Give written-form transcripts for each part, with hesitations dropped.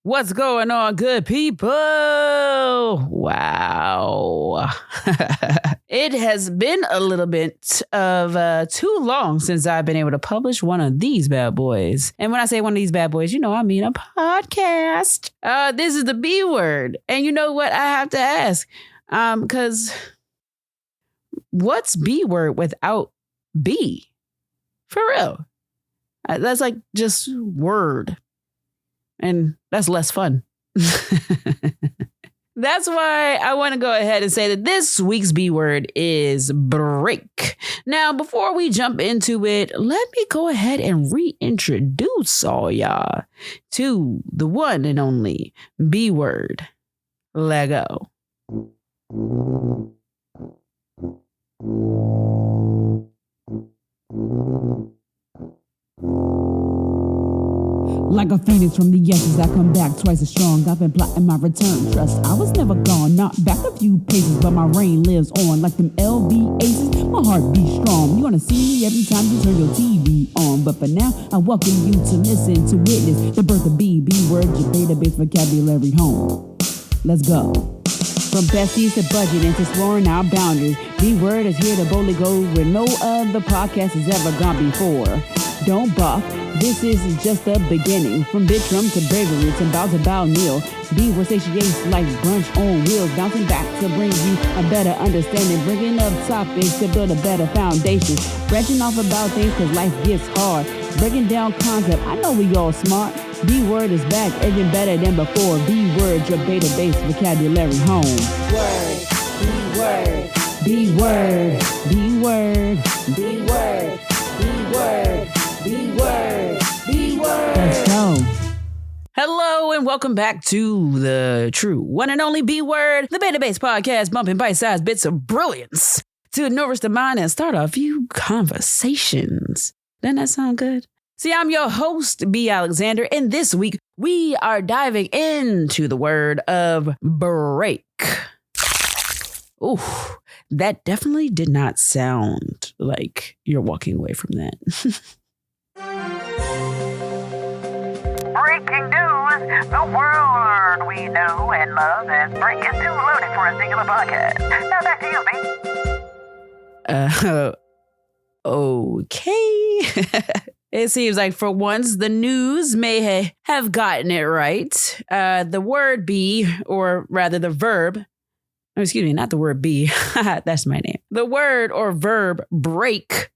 What's going on, good people? Wow. It has been a little bit of too long since I've been able to publish one of these bad boys. And when I say one of these bad boys, I mean a podcast. This is the B word. And you know what I have to ask? Because what's B word without B? For real. That's like just word. And that's less fun. That's why I want to go ahead and say that this week's B word is break. Now, before we jump into it, let me go ahead and reintroduce all y'all to the one and only B word, Lego. Like a phoenix from the ashes, I come back twice as strong. I've been plotting my return. Trust, I was never gone, not back a few paces, but my reign lives on. Like them LV aces, my heart beats strong. You wanna see me every time you turn your TV on. But for now, I welcome you to listen, to witness the birth of B word, your database vocabulary home. Let's go. From besties to budget and to exploring our boundaries, B word is here to boldly go where no other podcast has ever gone before. Don't buff. This is just the beginning. From Bitrum to bravery to bow to bow kneel. B word satiates like brunch on wheels, bouncing back to bring you a better understanding, bringing up topics to build a better foundation, branching off about things cause life gets hard, breaking down concepts. I know we all smart. B word is back, even better than before. B word, your database vocabulary home. Word, B word, B word, B word, B word, B word. B word, B word. Let's go. Hello and welcome back to the true one and only B word, the database podcast, bumping bite-sized bits of brilliance to nourish the mind and start a few conversations. Doesn't that sound good? See, I'm your host, B. Alexander, and this week we are diving into the word of break. Ooh, that definitely did not sound like you're walking away from that. Breaking news! The world we know and love as break is too loaded for a singular podcast. Now back to you, B. Okay. It seems like for once the news may have gotten it right. The word be, or rather the verb, excuse me, not the word be, that's my name. The word or verb break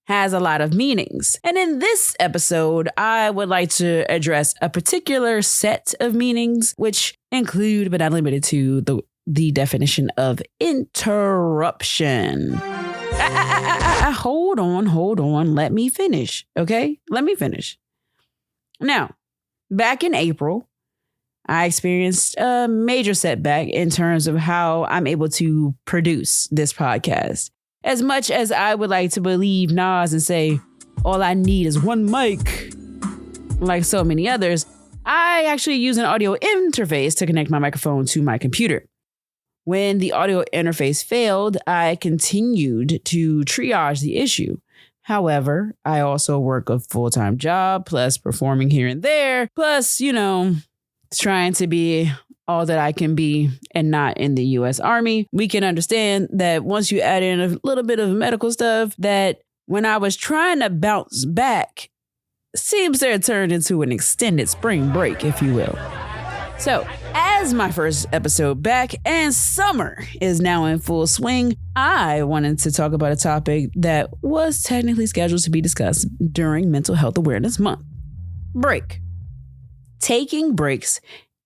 has a lot of meanings. And in this episode, I would like to address a particular set of meanings, which include, but not limited to, the definition of interruption. Hold on. Let me finish, okay? Let me finish. Now, back in April, I experienced a major setback in terms of how I'm able to produce this podcast. As much as I would like to believe Nas and say, all I need is one mic, like so many others, I actually use an audio interface to connect my microphone to my computer. When the audio interface failed, I continued to triage the issue. However, I also work a full-time job, plus performing here and there, plus, trying to be all that I can be and not in the U.S. Army. We can understand that once you add in a little bit of medical stuff, that when I was trying to bounce back, seems to have turned into an extended spring break, if you will. So, as my first episode back and summer is now in full swing, I wanted to talk about a topic that was technically scheduled to be discussed during Mental Health Awareness Month. Break. Taking breaks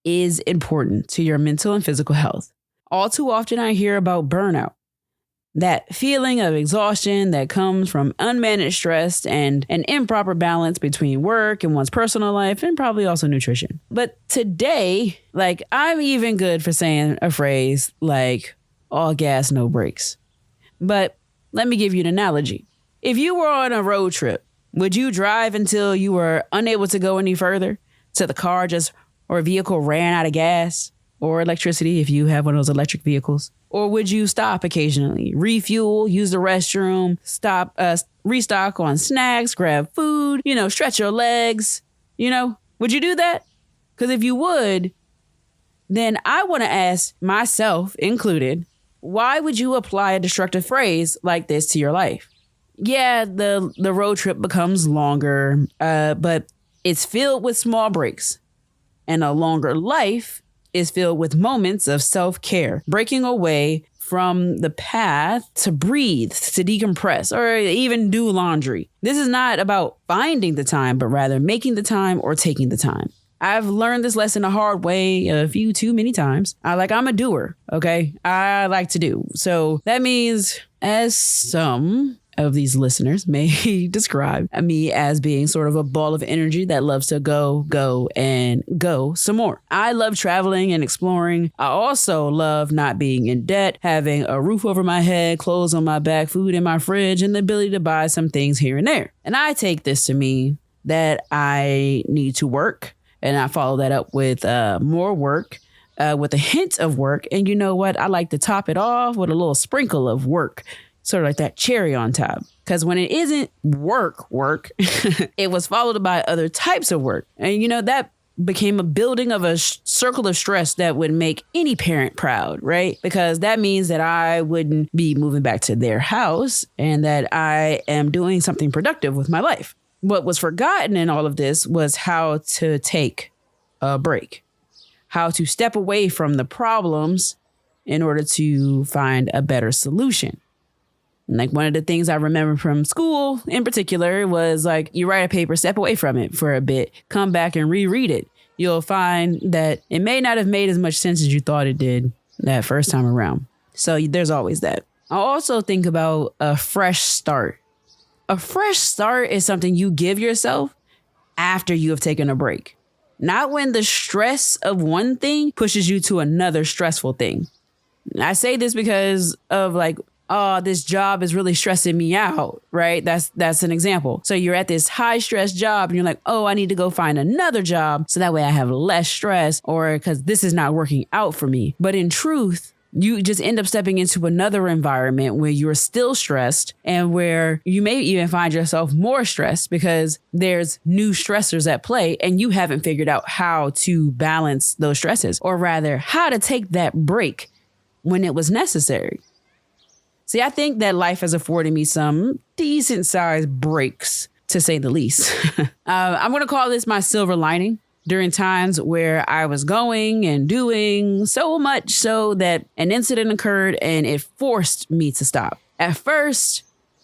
is important to your mental and physical health. All too often I hear about burnout, that feeling of exhaustion that comes from unmanaged stress and an improper balance between work and one's personal life and probably also nutrition. But today, I'm even good for saying a phrase like all gas, no brakes. But let me give you an analogy. If you were on a road trip, would you drive until you were unable to go any further? Till the car or vehicle ran out of gas or electricity if you have one of those electric vehicles? Or would you stop occasionally, refuel, use the restroom, stop, restock on snacks, grab food, stretch your legs? Would you do that? Because if you would, then I want to ask myself included, why would you apply a destructive phrase like this to your life? Yeah, the road trip becomes longer, but it's filled with small breaks. And a longer life is filled with moments of self-care, breaking away from the path to breathe, to decompress, or even do laundry. This is not about finding the time, but rather making the time or taking the time. I've learned this lesson the hard way a few too many times. I'm a doer, okay? I like to do. So that means, as some of these listeners may describe me as being sort of a ball of energy that loves to go, and go some more. I love traveling and exploring. I also love not being in debt, having a roof over my head, clothes on my back, food in my fridge, and the ability to buy some things here and there. And I take this to mean that I need to work, and I follow that up with more work, with a hint of work. And you know what? I like to top it off with a little sprinkle of work. Sort of like that cherry on top. Because when it isn't work, it was followed by other types of work. And, that became a building of a circle of stress that would make any parent proud, right? Because that means that I wouldn't be moving back to their house and that I am doing something productive with my life. What was forgotten in all of this was how to take a break, how to step away from the problems in order to find a better solution. Like one of the things I remember from school in particular was like, you write a paper, step away from it for a bit, come back and reread it. You'll find that it may not have made as much sense as you thought it did that first time around. So there's always that. I also think about a fresh start. A fresh start is something you give yourself after you have taken a break. Not when the stress of one thing pushes you to another stressful thing. I say this because of like, oh, this job is really stressing me out, right? That's an example. So you're at this high stress job and you're like, oh, I need to go find another job so that way I have less stress, or because this is not working out for me. But in truth, you just end up stepping into another environment where you're still stressed and where you may even find yourself more stressed because there's new stressors at play and you haven't figured out how to balance those stresses, or rather how to take that break when it was necessary. See, I think that life has afforded me some decent sized breaks, to say the least. I'm going to call this my silver lining during times where I was going and doing so much so that an incident occurred and it forced me to stop. At first,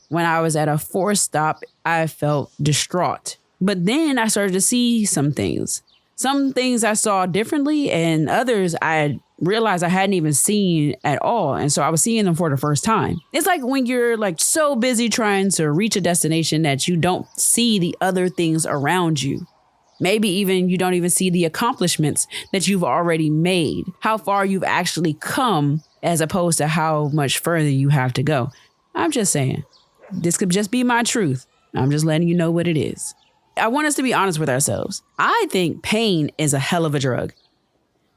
when I was at a forced stop, I felt distraught. But then I started to see some things. Some things I saw differently and others I realized I hadn't even seen at all. And so I was seeing them for the first time. It's like when you're like so busy trying to reach a destination that you don't see the other things around you. Maybe even you don't even see the accomplishments that you've already made, how far you've actually come as opposed to how much further you have to go. I'm just saying, this could just be my truth. I'm just letting you know what it is. I want us to be honest with ourselves. I think pain is a hell of a drug.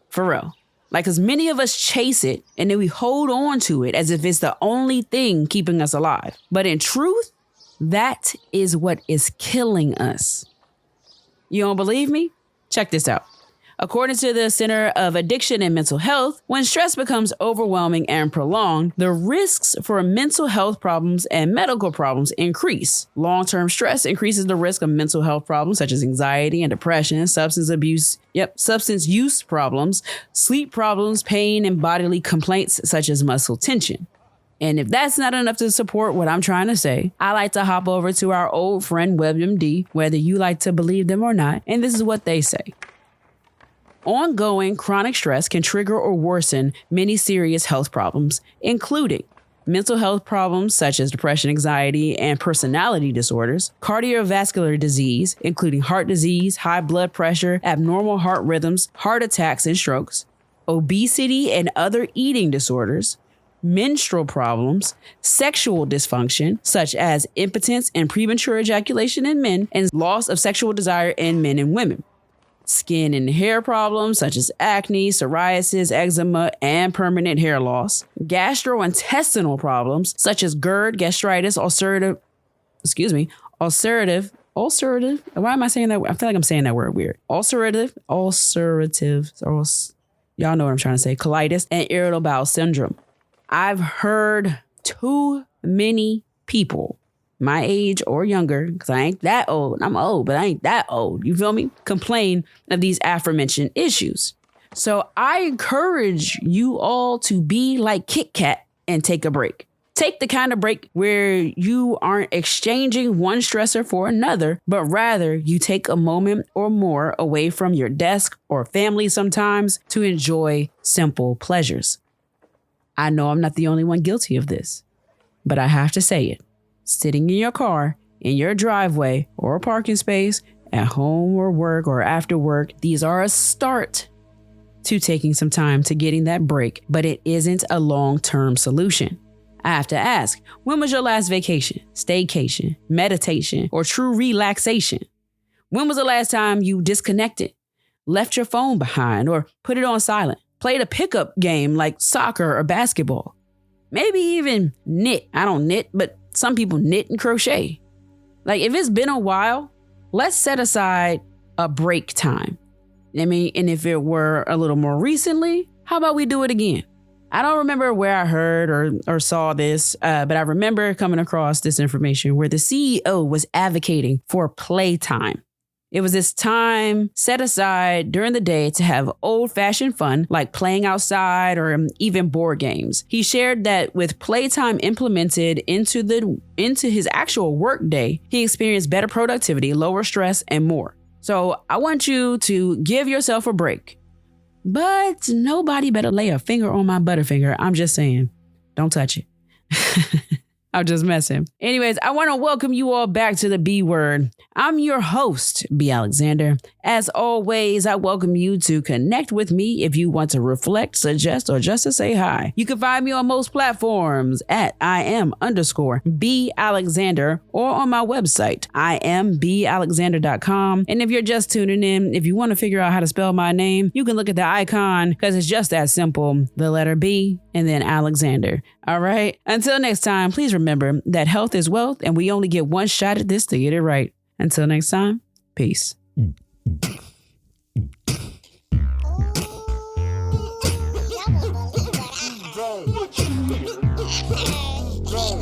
For real. Like, because many of us chase it and then we hold on to it as if it's the only thing keeping us alive. But in truth, that is what is killing us. You don't believe me? Check this out. According to the Center of Addiction and Mental Health, when stress becomes overwhelming and prolonged, the risks for mental health problems and medical problems increase. Long-term stress increases the risk of mental health problems such as anxiety and depression, substance use problems, sleep problems, pain, and bodily complaints such as muscle tension. And if that's not enough to support what I'm trying to say, I like to hop over to our old friend WebMD, whether you like to believe them or not, and this is what they say. Ongoing chronic stress can trigger or worsen many serious health problems, including mental health problems such as depression, anxiety, and personality disorders, cardiovascular disease, including heart disease, high blood pressure, abnormal heart rhythms, heart attacks and strokes, obesity and other eating disorders, menstrual problems, sexual dysfunction, such as impotence and premature ejaculation in men, and loss of sexual desire in men and women. Skin and hair problems such as acne, psoriasis, eczema, and permanent hair loss. Gastrointestinal problems such as GERD, gastritis, ulcerative ulcerative. Why am I saying that? I feel like I'm saying that word weird. Ulcerative, y'all know what I'm trying to say. Colitis and irritable bowel syndrome. I've heard too many people my age or younger, because I ain't that old. I'm old, but I ain't that old. You feel me? Complain of these aforementioned issues. So I encourage you all to be like Kit Kat and take a break. Take the kind of break where you aren't exchanging one stressor for another, but rather you take a moment or more away from your desk or family sometimes to enjoy simple pleasures. I know I'm not the only one guilty of this, but I have to say it. Sitting in your car, in your driveway or a parking space, at home or work or after work, these are a start to taking some time to getting that break, but it isn't a long-term solution. I have to ask, when was your last vacation, staycation, meditation, or true relaxation? When was the last time you disconnected, left your phone behind, or put it on silent, played a pickup game like soccer or basketball? Maybe even knit. I don't knit, but some people knit and crochet. Like, if it's been a while, let's set aside a break time. And if it were a little more recently, how about we do it again? I don't remember where I heard or saw this, but I remember coming across this information where the CEO was advocating for playtime. It was this time set aside during the day to have old-fashioned fun, like playing outside or even board games. He shared that with playtime implemented into his actual work day, he experienced better productivity, lower stress, and more. So I want you to give yourself a break. But nobody better lay a finger on my butterfinger. I'm just saying, don't touch it. I'm just messing. Anyways, I want to welcome you all back to the B Word. I'm your host, B. Alexander. As always, I welcome you to connect with me if you want to reflect, suggest, or just to say hi. You can find me on most platforms at @IM_B Alexander or on my website, IamBAlexander.com. And if you're just tuning in, if you want to figure out how to spell my name, you can look at the icon because it's just that simple. The letter B and then Alexander. All right. Until next time, please remember that health is wealth and we only get one shot at this to get it right. Until next time, peace. Bro.